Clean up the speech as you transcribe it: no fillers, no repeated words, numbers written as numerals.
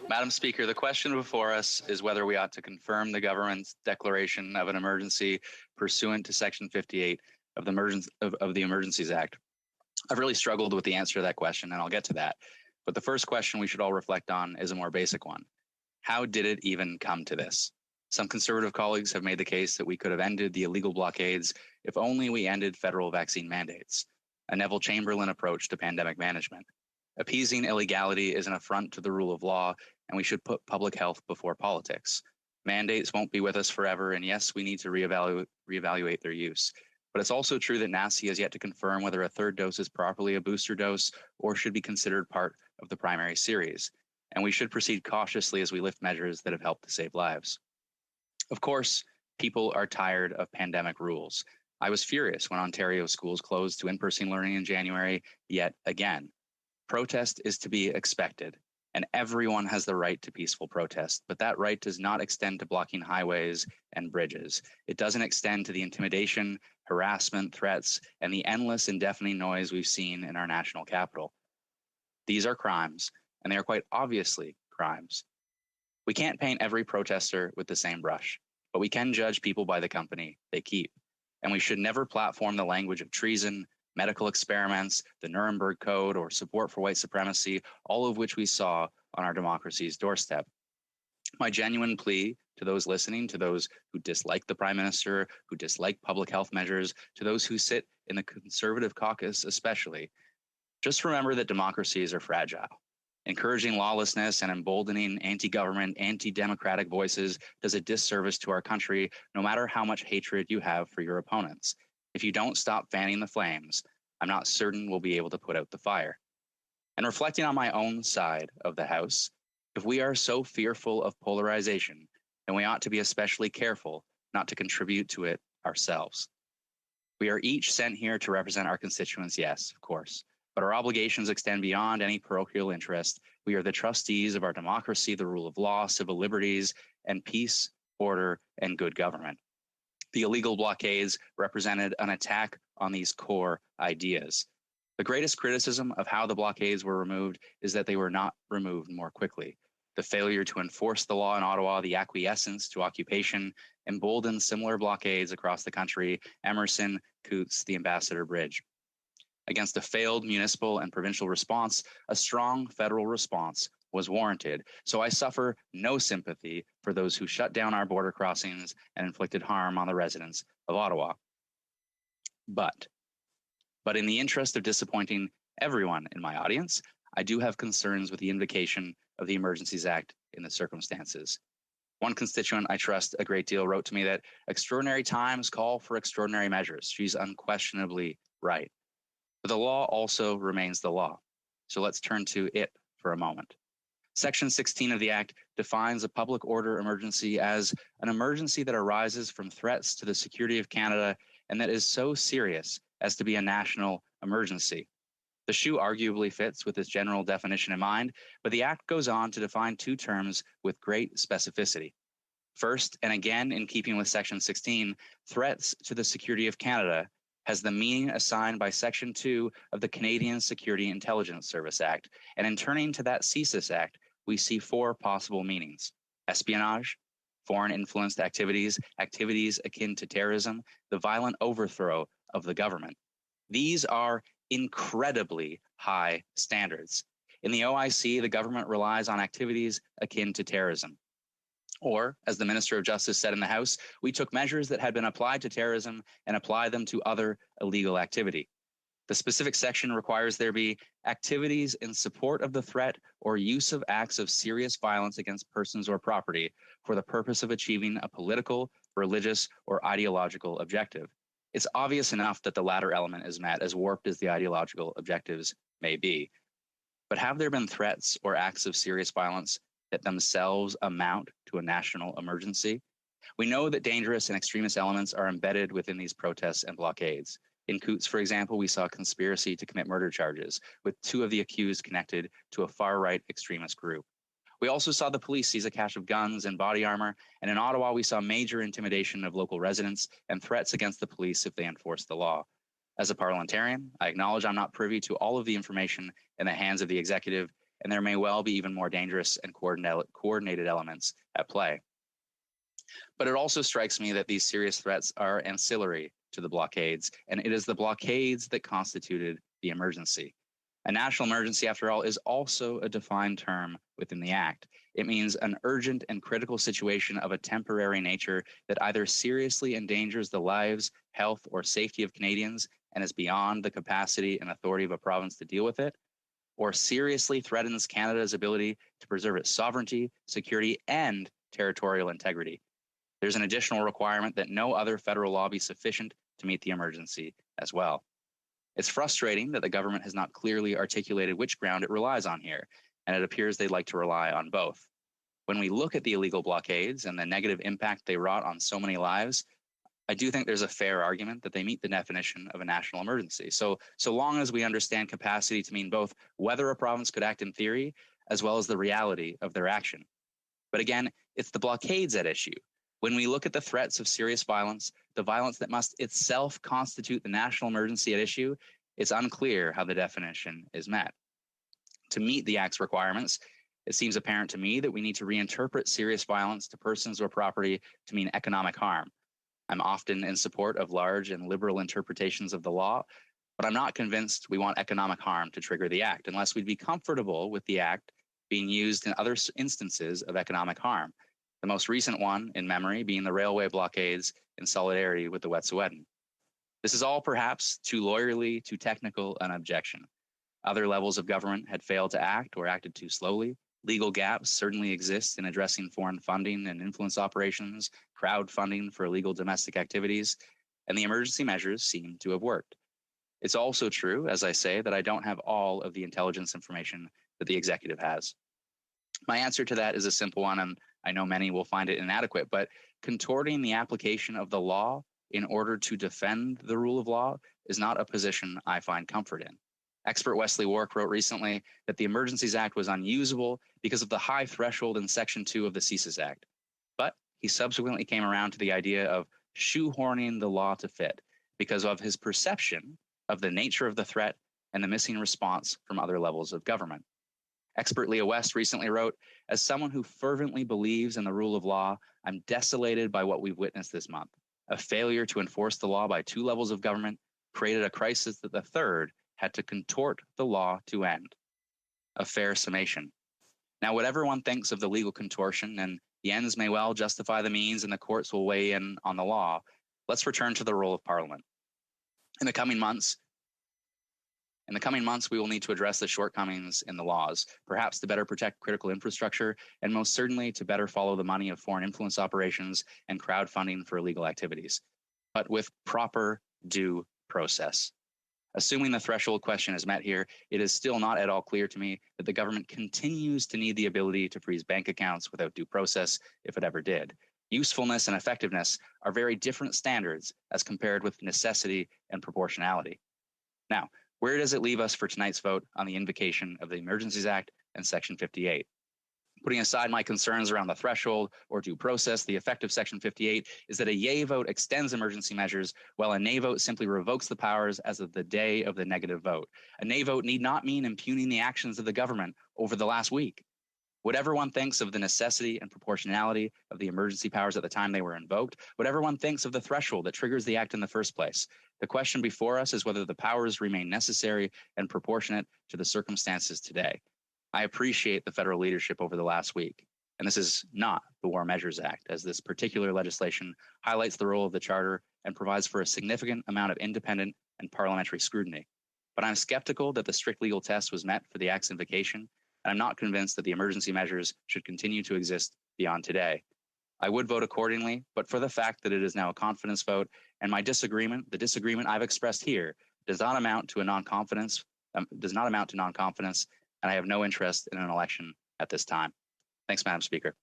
Madam Speaker, the question before us is whether we ought to confirm the government's declaration of an emergency pursuant to Section 58 of the Emergencies Act. I've really struggled with the answer to that question, and I'll get to that. But the first question we should all reflect on is a more basic one. How did it even come to this? Some conservative colleagues have made the case that we could have ended the illegal blockades if only we ended federal vaccine mandates, a Neville Chamberlain approach to pandemic management. Appeasing illegality is an affront to the rule of law, and we should put public health before politics. Mandates won't be with us forever, and yes, we need to reevaluate their use. But it's also true that NACI has yet to confirm whether a third dose is properly a booster dose or should be considered part of the primary series. And we should proceed cautiously as we lift measures that have helped to save lives. Of course, people are tired of pandemic rules. I was furious when Ontario schools closed to in-person learning in January yet again. Protest is to be expected, and everyone has the right to peaceful protest, but that right does not extend to blocking highways and bridges. It doesn't extend to the intimidation, harassment, threats, and the endless and deafening noise we've seen in our national capital. These are crimes, and they are quite obviously crimes. We can't paint every protester with the same brush, but we can judge people by the company they keep. And we should never platform the language of treason, medical experiments, the Nuremberg Code, or support for white supremacy, all of which we saw on our democracy's doorstep. My genuine plea to those listening, to those who dislike the Prime Minister, who dislike public health measures, to those who sit in the Conservative caucus especially, just remember that democracies are fragile. Encouraging lawlessness and emboldening anti-government, anti-democratic voices does a disservice to our country, no matter how much hatred you have for your opponents. If you don't stop fanning the flames, I'm not certain we'll be able to put out the fire. And reflecting on my own side of the House, if we are so fearful of polarization, then we ought to be especially careful not to contribute to it ourselves. We are each sent here to represent our constituents, yes, of course, but our obligations extend beyond any parochial interest. We are the trustees of our democracy, the rule of law, civil liberties, and peace, order, and good government. The illegal blockades represented an attack on these core ideas. The greatest criticism of how the blockades were removed is that they were not removed more quickly. The failure to enforce the law in Ottawa, the acquiescence to occupation, emboldened similar blockades across the country, Emerson, Coutts, the Ambassador Bridge. Against a failed municipal and provincial response, a strong federal response was warranted. So I suffer no sympathy for those who shut down our border crossings and inflicted harm on the residents of Ottawa. But in the interest of disappointing everyone in my audience, I do have concerns with the invocation of the Emergencies Act in the circumstances. One constituent I trust a great deal wrote to me that extraordinary times call for extraordinary measures. She's unquestionably right. But the law also remains the law. So let's turn to it for a moment. Section 16 of the Act defines a public order emergency as an emergency that arises from threats to the security of Canada and that is so serious as to be a national emergency. The shoe arguably fits with this general definition in mind, but the Act goes on to define two terms with great specificity. First, and again in keeping with Section 16, threats to the security of Canada has the meaning assigned by Section 2 of the Canadian Security Intelligence Service Act. And in turning to that CSIS Act, we see four possible meanings: espionage, foreign influenced activities, activities akin to terrorism, the violent overthrow of the government. These are incredibly high standards. In the OIC, the government relies on activities akin to terrorism. Or, as the Minister of Justice said in the House, we took measures that had been applied to terrorism and applied them to other illegal activity. The specific section requires there be activities in support of the threat or use of acts of serious violence against persons or property for the purpose of achieving a political, religious, or ideological objective. It's obvious enough that the latter element is met, as warped as the ideological objectives may be. But have there been threats or acts of serious violence that themselves amount to a national emergency? We know that dangerous and extremist elements are embedded within these protests and blockades. In Coutts, for example, we saw conspiracy to commit murder charges, with two of the accused connected to a far-right extremist group. We also saw the police seize a cache of guns and body armor, and in Ottawa, we saw major intimidation of local residents and threats against the police if they enforced the law. As a parliamentarian, I acknowledge I'm not privy to all of the information in the hands of the executive, and there may well be even more dangerous and coordinated elements at play. But it also strikes me that these serious threats are ancillary to the blockades, and it is the blockades that constituted the emergency. A national emergency, after all, is also a defined term within the Act. It means an urgent and critical situation of a temporary nature that either seriously endangers the lives, health, or safety of Canadians and is beyond the capacity and authority of a province to deal with it, or seriously threatens Canada's ability to preserve its sovereignty, security, and territorial integrity. There's an additional requirement that no other federal law be sufficient to meet the emergency as well. It's frustrating that the government has not clearly articulated which ground it relies on here, and it appears they'd like to rely on both. When we look at the illegal blockades and the negative impact they wrought on so many lives, I do think there's a fair argument that they meet the definition of a national emergency. So long as we understand capacity to mean both whether a province could act in theory, as well as the reality of their action. But again, it's the blockades at issue. When we look at the threats of serious violence, the violence that must itself constitute the national emergency at issue, it's unclear how the definition is met. To meet the Act's requirements, it seems apparent to me that we need to reinterpret serious violence to persons or property to mean economic harm. I'm often in support of large and liberal interpretations of the law, but I'm not convinced we want economic harm to trigger the Act unless we'd be comfortable with the Act being used in other instances of economic harm. The most recent one in memory being the railway blockades in solidarity with the Wet'suwet'en. This is all perhaps too lawyerly, too technical an objection. Other levels of government had failed to act or acted too slowly. Legal gaps certainly exist in addressing foreign funding and influence operations, crowdfunding for illegal domestic activities, and the emergency measures seem to have worked. It's also true, as I say, that I don't have all of the intelligence information that the executive has. My answer to that is a simple one, and I know many will find it inadequate, but contorting the application of the law in order to defend the rule of law is not a position I find comfort in. Expert Wesley Wark wrote recently that the Emergencies Act was unusable because of the high threshold in Section 2 of the CSIS Act. But he subsequently came around to the idea of shoehorning the law to fit because of his perception of the nature of the threat and the missing response from other levels of government. Expert Leah West recently wrote, "As someone who fervently believes in the rule of law, I'm desolated by what we've witnessed this month. A failure to enforce the law by two levels of government created a crisis that the third had to contort the law to end." A fair summation. Now, whatever one thinks of the legal contortion, and the ends may well justify the means and the courts will weigh in on the law, let's return to the role of Parliament. In the coming months, we will need to address the shortcomings in the laws, perhaps to better protect critical infrastructure, and most certainly to better follow the money of foreign influence operations and crowdfunding for illegal activities, but with proper due process. Assuming the threshold question is met here, it is still not at all clear to me that the government continues to need the ability to freeze bank accounts without due process if it ever did. Usefulness and effectiveness are very different standards as compared with necessity and proportionality. Now, where does it leave us for tonight's vote on the invocation of the Emergencies Act and Section 58? Putting aside my concerns around the threshold or due process, the effect of Section 58 is that a yay vote extends emergency measures, while a nay vote simply revokes the powers as of the day of the negative vote. A nay vote need not mean impugning the actions of the government over the last week. Whatever one thinks of the necessity and proportionality of the emergency powers at the time they were invoked, whatever one thinks of the threshold that triggers the act in the first place, the question before us is whether the powers remain necessary and proportionate to the circumstances today. I appreciate the federal leadership over the last week, and this is not the War Measures Act, as this particular legislation highlights the role of the Charter and provides for a significant amount of independent and parliamentary scrutiny. But I'm skeptical that the strict legal test was met for the Act's invocation, and I'm not convinced that the emergency measures should continue to exist beyond today. I would vote accordingly, but for the fact that it is now a confidence vote, and the disagreement I've expressed here, does not amount to non-confidence, and I have no interest in an election at this time. Thanks, Madam Speaker.